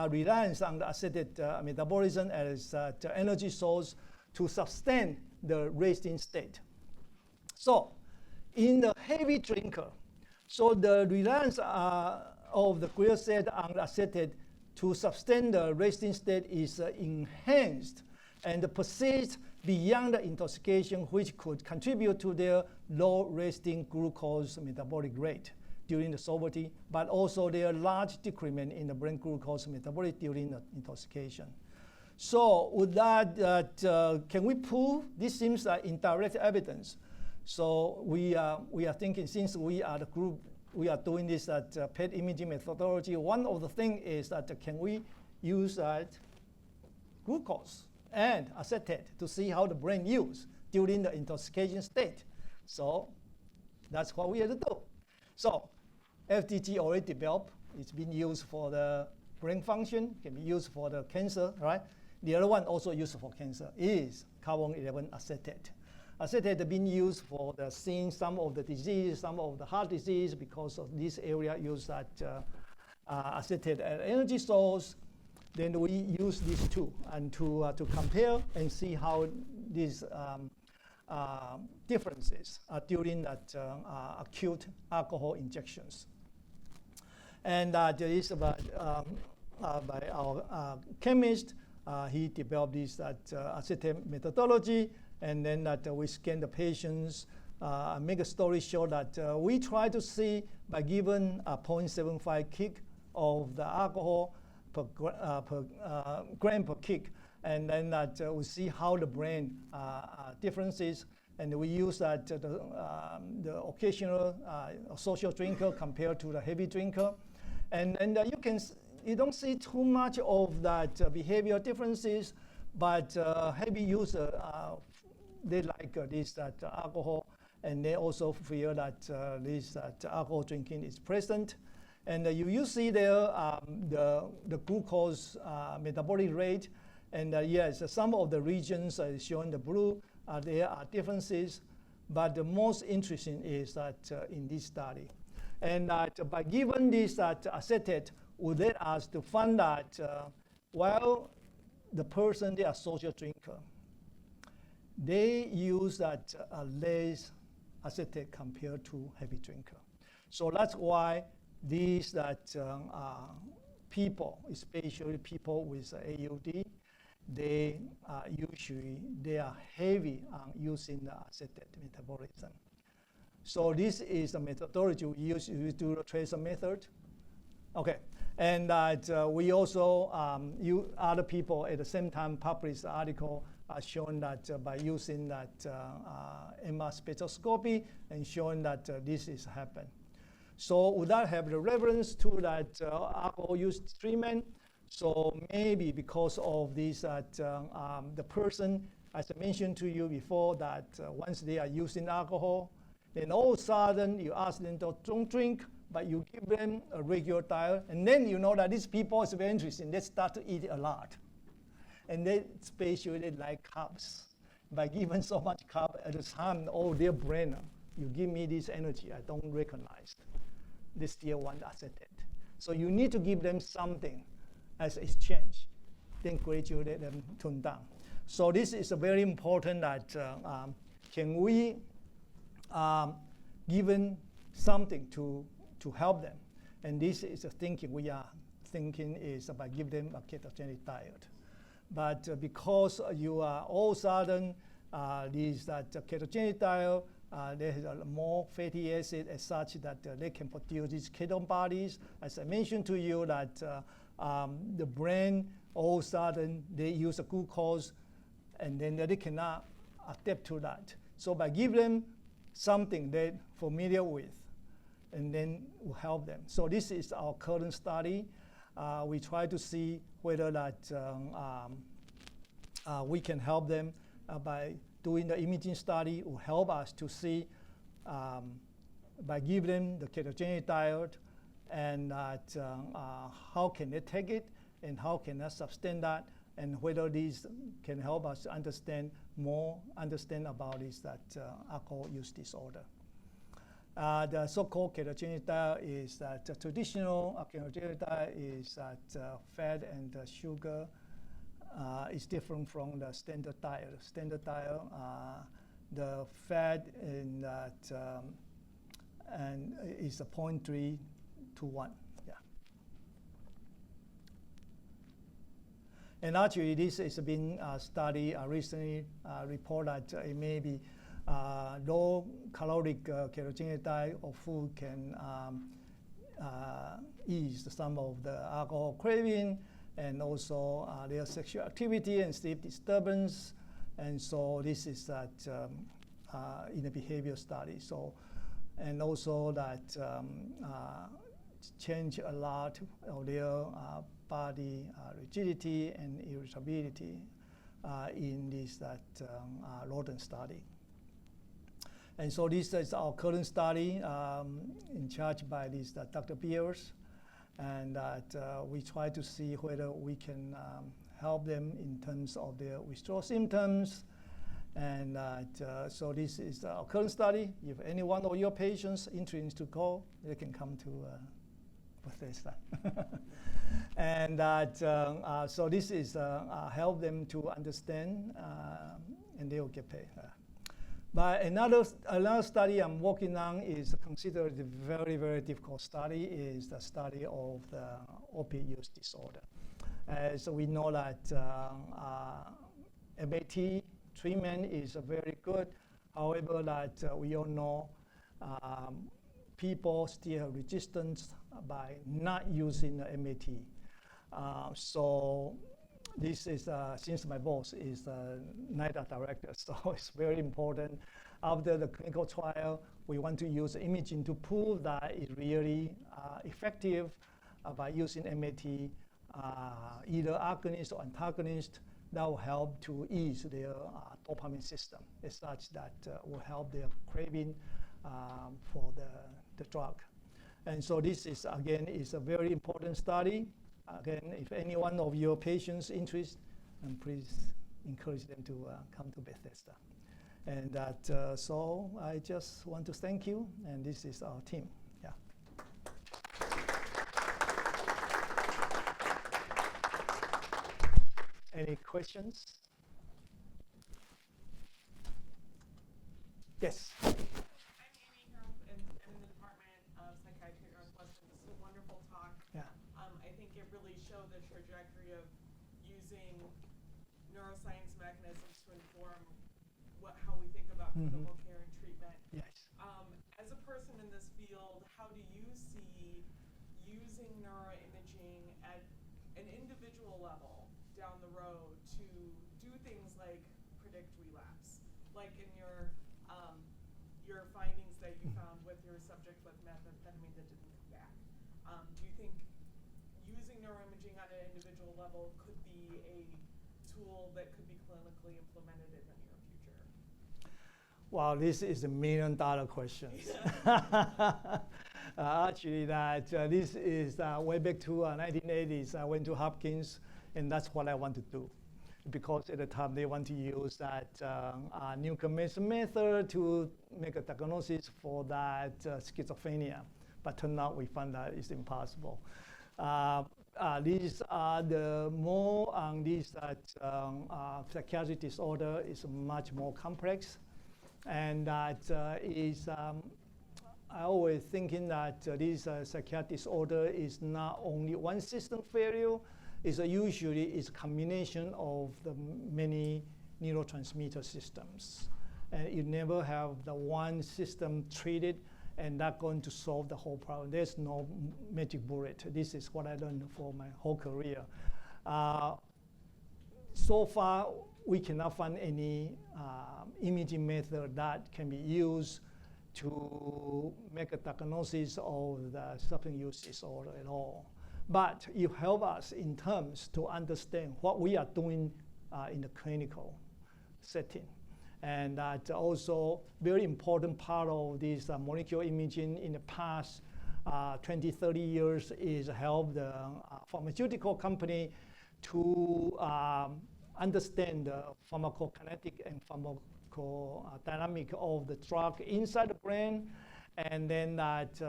reliance on the acetate metabolism as the energy source to sustain the resting state. So in the heavy drinker, so the reliance of the glial cell on the acetate to sustain the resting state is enhanced and persists beyond the intoxication, which could contribute to their low resting glucose metabolic rate during the sobriety, but also their large decrement in the brain glucose metabolic during the intoxication. So with that, can we prove? This seems like indirect evidence. So we are thinking, since we are the group, we are doing this PET imaging methodology. One of the things is that can we use glucose and acetate to see how the brain use during the intoxication state. So that's what we have to do. So FDG already developed. It's been used for the brain function, can be used for the cancer, right? The other one also used for cancer is carbon-11 acetate. Acetate has been used for seeing some of the disease, some of the heart disease, because of this area use that acetate as energy source. Then we use these two and to compare and see how these differences during that acute alcohol injections. And there is about by our chemist. He developed this acetate methodology, and then that we scan the patients. Make a story short that we try to see by given a 0.75 kick of the alcohol per gram per kick, and then that we see how the brain differences, and we use that the occasional social drinker compared to the heavy drinker, and you don't see too much of that behavioral differences, but heavy user they like this alcohol, and they also feel that this alcohol drinking is present. And you see there the glucose metabolic rate, and yes, some of the regions shown in the blue, there are differences, but the most interesting is that in this study. And by given this acetate would let us to find that while the person, they are social drinker, they use that less acetate compared to heavy drinker. So that's why these people, especially people with AUD, they are heavy on using the acetate metabolism. So this is the methodology we use. We do the tracer method. Okay, and we also other people at the same time published article showing that by using that MR spectroscopy and showing that this is happen. So would that have the reference to that alcohol use treatment? So maybe because of this, the person, as I mentioned to you before, that once they are using alcohol, then all of a sudden you ask them to don't drink, but you give them a regular diet, and then you know that these people is very interesting. They start to eat a lot, and they especially like carbs. By giving so much carb at the time, oh, their brain, you give me this energy I don't recognize. They still want acetate. So you need to give them something as exchange, then gradually let them tone down. So this is a very important that can we given something to help them. And this is a thinking we are thinking is about give them a ketogenic diet. But because you are all of a sudden ketogenic diet, there is more fatty acid as such that they can produce these ketone bodies. As I mentioned to you that the brain all of a sudden they use the glucose, and then they cannot adapt to that. So by giving them something they're familiar with, and then will help them. So this is our current study. We try to see whether that we can help them by doing the imaging study will help us to see by giving them the ketogenic diet and how can they take it and how can they sustain that, and whether these can help us understand about this alcohol use disorder. The so-called ketogenic diet is that traditional ketogenic diet is that fat and sugar is different from the standard diet. Standard diet, the fat in that and is a 0.3 to 1. Yeah. And actually, this has been studied recently. Reported that it may be low caloric ketogenic diet or food can ease some of the alcohol craving, and also their sexual activity and sleep disturbance. And so this is that in a behavior study. So, and also that change a lot of their body rigidity and irritability in this rodent study. And so this is our current study in charge by this Dr. Beers, and we try to see whether we can help them in terms of their withdrawal symptoms. And so this is our current study. If any one of your patients interested to go, they can come to Bethesda. And so this is help them to understand, and they will get paid. But another study I'm working on is considered a very, very difficult study, is the study of the opioids disorder. As we know that MAT treatment is very good. However, that we all know people still have resistance by not using the MAT. So this is, since my boss is the NIDA director, so it's very important. After the clinical trial, we want to use imaging to prove that it's really effective by using MAT, either agonist or antagonist, that will help to ease their dopamine system, as such that will help their craving for the drug. And so this is, again, is a very important study. Again, if any one of your patients interested, please encourage them to come to Bethesda. And that, so I just want to thank you, and this is our team. Yeah. Any questions? Yes. I'm Amy here in the Department of Psychiatry at Northwestern. This is a wonderful talk. Yeah. I think it really showed the trajectory of using neuroscience mechanisms to inform how we think about clinical care and treatment. Yes. As a person in this field, how do you see using neuroimaging at an individual level down the road to do things like predict relapse, like in your findings that you found with your subject with methamphetamine that didn't come back? Do you think using neuroimaging on an individual level could be a tool that could be clinically implemented in the near future? Wow, this is a $1 million question. Actually, that this is way back to 1980s. I went to Hopkins, and that's what I want to do. Because at the time they want to use that new conventional method to make a diagnosis for that schizophrenia. But turned out we found that it's impossible. These are the more on this that psychiatric disorder is much more complex. And that is, I always thinking that this psychiatric disorder is not only one system failure, it's usually it's a combination of the many neurotransmitter systems. And you never have the one system treated and that's going to solve the whole problem. There's no magic bullet. This is what I learned for my whole career. So far, we cannot find any imaging method that can be used to make a diagnosis of the substance use disorder at all. But it helps us in terms to understand what we are doing in the clinical setting. And that also very important part of this molecular imaging in the past 20, 30 years is help the pharmaceutical company to understand the pharmacokinetic and pharmacodynamic of the drug inside the brain, and then that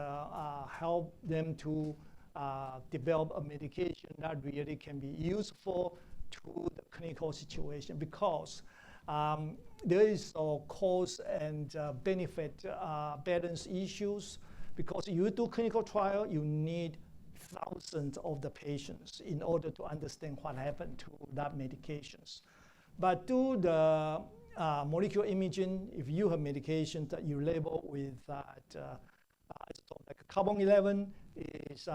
help them to develop a medication that really can be useful to the clinical situation, because there is cost and benefit balance issues, because you do clinical trial, you need thousands of the patients in order to understand what happened to that medications. But do the molecular imaging, if you have medications that you label with like carbon-11, is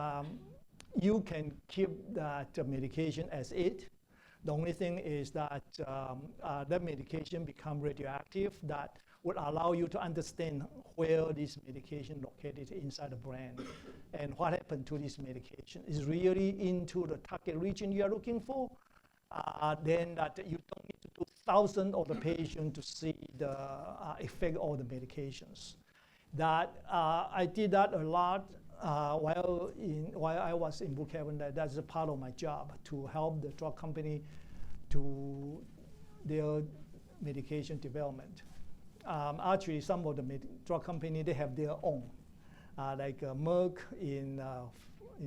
you can keep that medication as it. The only thing is that that medication become radioactive. That would allow you to understand where this medication located inside the brain and what happened to this medication. Is really into the target region you are looking for. Then that you don't need to do thousands of the patients to see the effect of the medications. That I did that a lot while I was in Brookhaven. That's a part of my job, to help the drug company to their medication development. Actually, some of the drug company, they have their own, like Merck in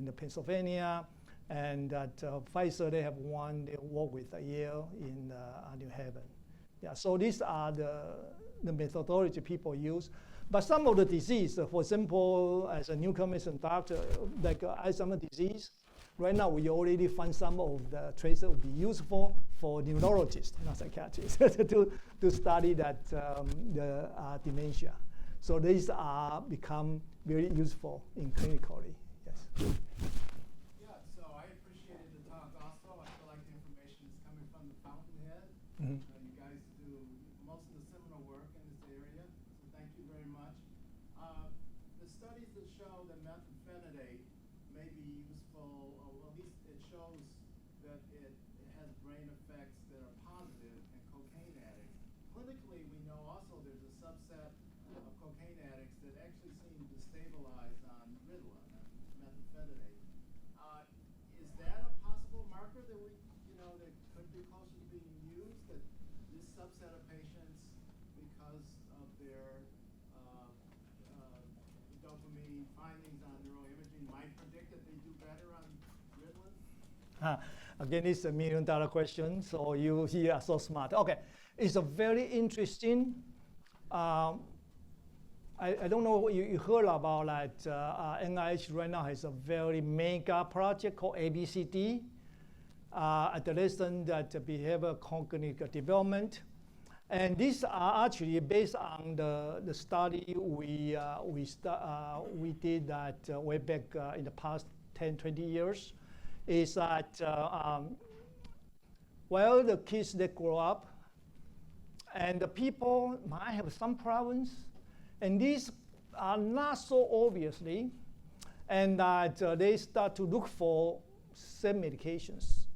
the Pennsylvania, and that Pfizer, they have one they work with a year in New Haven. Yeah, so these are the methodology people use. But some of the disease, for example, as a newcomer doctor, like Alzheimer's disease, right now we already find some of the traces that will be useful for neurologists, not psychiatrists, to study that the dementia. So these are become very useful in clinically. Yes. Yeah, so I appreciated the talk also. I feel like the information is coming from the fountainhead. Mm-hmm. You guys do most of the seminal work in this area, so thank you very much. The studies that show that methylphenidate may be useful, or at least it shows that it has brain effects that are positive in cocaine addicts. Clinically, we know also there's a subset of cocaine addicts that actually seem to stabilize on Ritalin and methylphenidate. Is that a possible marker that that could be closer to being used? That this subset of patients, because of their dopamine findings on neuroimaging, might predict that they do better on Ritalin? Again, it's $1 million question, so you here are so smart. Okay, it's a very interesting. I don't know what you heard about that. NIH right now has a very mega project called ABCD, adolescent behavior cognitive development. And these are actually based on the study we did that way back in the past 10, 20 years. Is that well, the kids that grow up, and the people might have some problems, and these are not so obviously, and that they start to look for self-medications.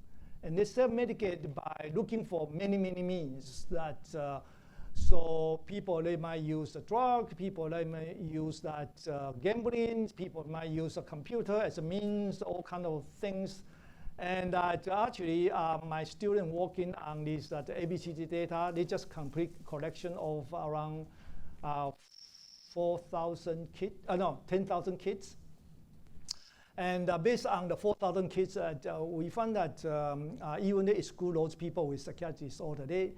And they self-medicate by looking for many, many means that, so people, they might use a drug, people, they may use that gambling, people might use a computer as a means, all kind of things. And actually, my student working on this ABCD data, they just complete collection of around 4,000 kids, 10,000 kids. And based on the 4,000 kids, we found that even they exclude those people with psychiatric disorder,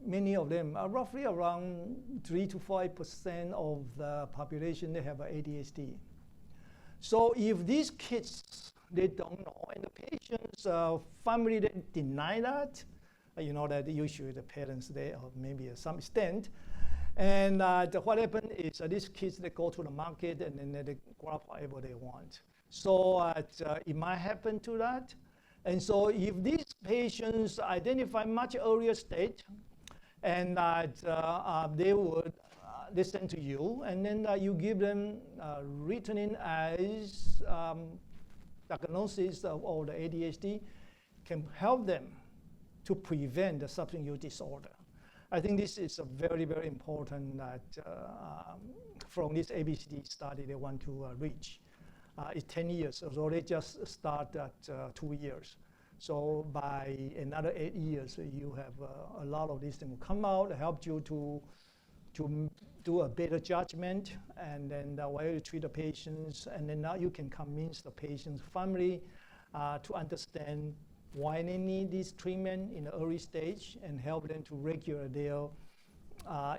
many of them are roughly around 3 to 5% of the population, they have ADHD. So if these kids, they don't know, and the patient's family they deny that, you know that usually the parents, they or maybe to some extent. And what happened is these kids, they go to the market and then they grab whatever they want. So it might happen to that. And so if these patients identify much earlier stage, and they would listen to you, and then you give them Ritalin as diagnosis of all the ADHD, can help them to prevent the substance use disorder. I think this is a very, very important that from this ABCD study they want to reach. It's 10 years, so they just start at 2 years. So by another 8 years, you have a lot of these things will come out, help you to do a better judgment, and then the way you treat the patients, and then now you can convince the patient's family to understand why they need this treatment in the early stage and help them to regulate their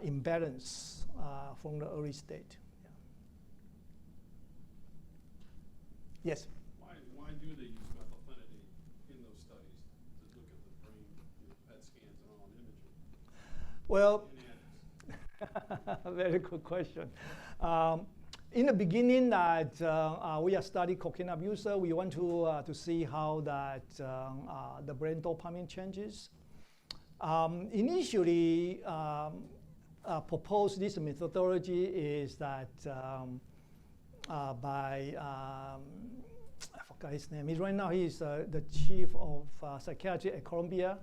imbalance from the early stage. Yeah. Yes? Why do they use methylphenidate in those studies to look at the brain, PET scans and all, and imaging? Well, very good question. In the beginning, that we are studying cocaine abuser, we want to see how that the brain dopamine changes. Initially, proposed this methodology is that by I forgot his name. Right now he's the chief of psychiatry at Columbia.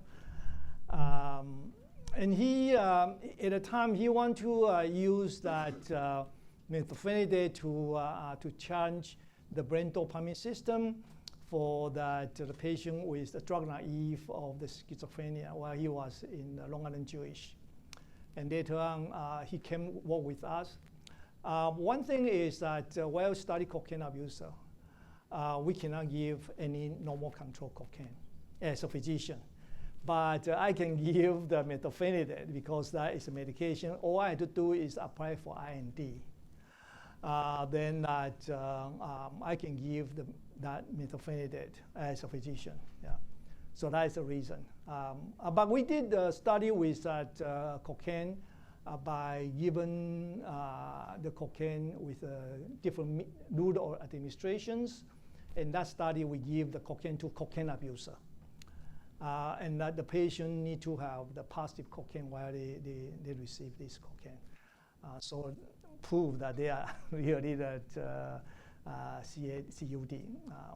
And he, at the time, he want to use that methylphenidate to change the brain dopamine system for that the patient with the drug naive of the schizophrenia while he was in Long Island Jewish. And later on, he came work with us. One thing is that while study cocaine abuser, we cannot give any normal control cocaine as a physician. But I can give the methylphenidate because that is a medication. All I have to do is apply for IND. Then I can give that methylphenidate as a physician. Yeah. So that is the reason. But we did a study with cocaine by giving the cocaine with different route of administrations. In that study, we give the cocaine to cocaine abuser. And that the patient need to have the positive cocaine while they receive this cocaine. So prove that they are really that CUD.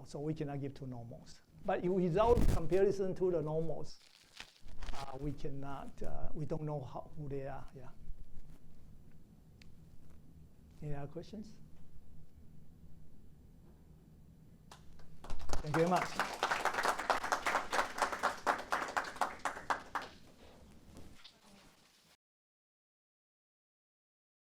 So we cannot give to normals. But without comparison to the normals, we cannot, we don't know who they are. Yeah. Any other questions? Thank you very much.